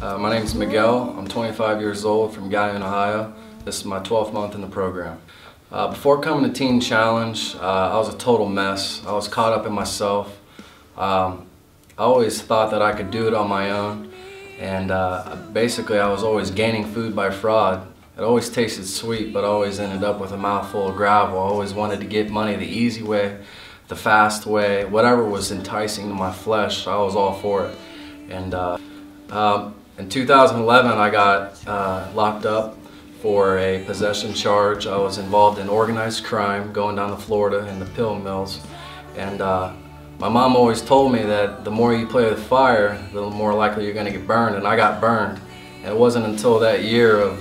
My name is Miguel. I'm 25 years old from Guyton, Ohio. This is my 12th month in the program. Before coming to Teen Challenge, I was a total mess. I was caught up in myself. I always thought that I could do it on my own, and basically I was always gaining food by fraud. It always tasted sweet, but always ended up with a mouthful of gravel. I always wanted to get money the easy way, the fast way, whatever was enticing to my flesh, I was all for it. And in 2011, I got locked up for a possession charge. I was involved in organized crime, going down to Florida in the pill mills. And my mom always told me that the more you play with fire, the more likely you're going to get burned, and I got burned. And it wasn't until that year of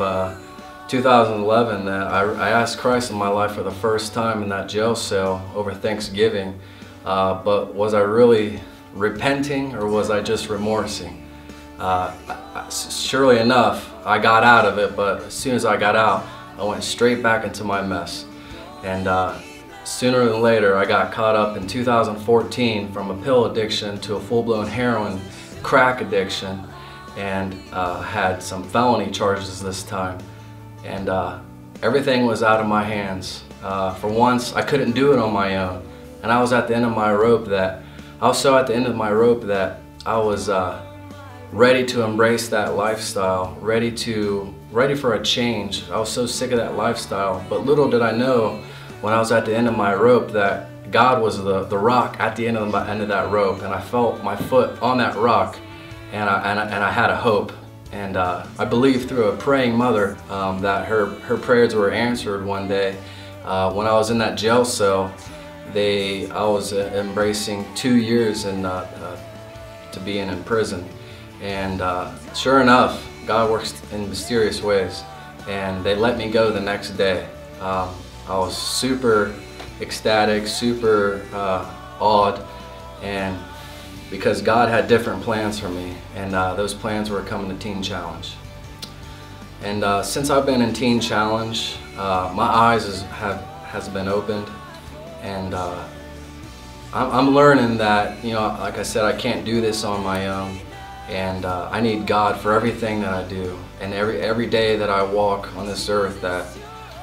2011 that I asked Christ in my life for the first time in that jail cell over Thanksgiving. But was I really repenting, or was I just remorsing? Surely enough, I got out of it, but as soon as I got out, I went straight back into my mess. And sooner than later, I got caught up in 2014 from a pill addiction to a full-blown heroin crack addiction, and had some felony charges this time. And everything was out of my hands. For once, I couldn't do it on my own. And I was at the end of my rope that, I was so at the end of my rope that I was ready to embrace that lifestyle, ready for a change. I was so sick of that lifestyle, but little did I know when I was at the end of my rope that God was the rock at the end of that rope, and I felt my foot on that rock, and I had a hope. And I believe through a praying mother that her prayers were answered one day. When I was in that jail cell, I was embracing 2 years to being in prison. And sure enough, God works in mysterious ways, and they let me go the next day. I was super ecstatic, super awed, and because God had different plans for me, and those plans were coming to Teen Challenge. And since I've been in Teen Challenge, my eyes has been opened, and I'm learning that, you know, like I said, I can't do this on my own. And I need God for everything that I do, and every day that I walk on this earth, that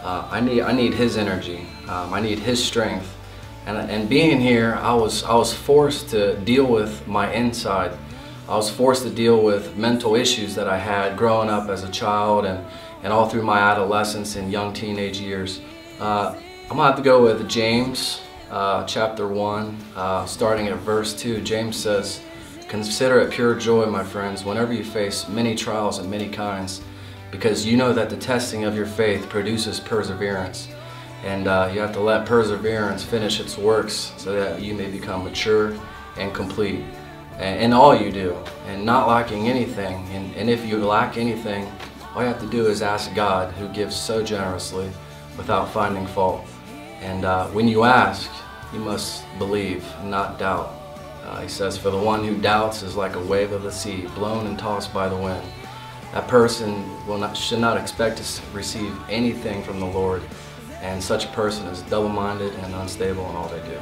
I need His energy, I need His strength, and being here, I was forced to deal with my inside. I was forced to deal with mental issues that I had growing up as a child and all through my adolescence and young teenage years. I'm gonna have to go with James chapter 1, starting at verse 2. James says, "Consider it pure joy, my friends, whenever you face many trials of many kinds, because you know that the testing of your faith produces perseverance. And you have to let perseverance finish its works so that you may become mature and complete in all you do, and not lacking anything. And if you lack anything, all you have to do is ask God, who gives so generously without finding fault. And when you ask, you must believe and not doubt. He says, for the one who doubts is like a wave of the sea, blown and tossed by the wind. That person should not expect to receive anything from the Lord, and such a person is double-minded and unstable in all they do."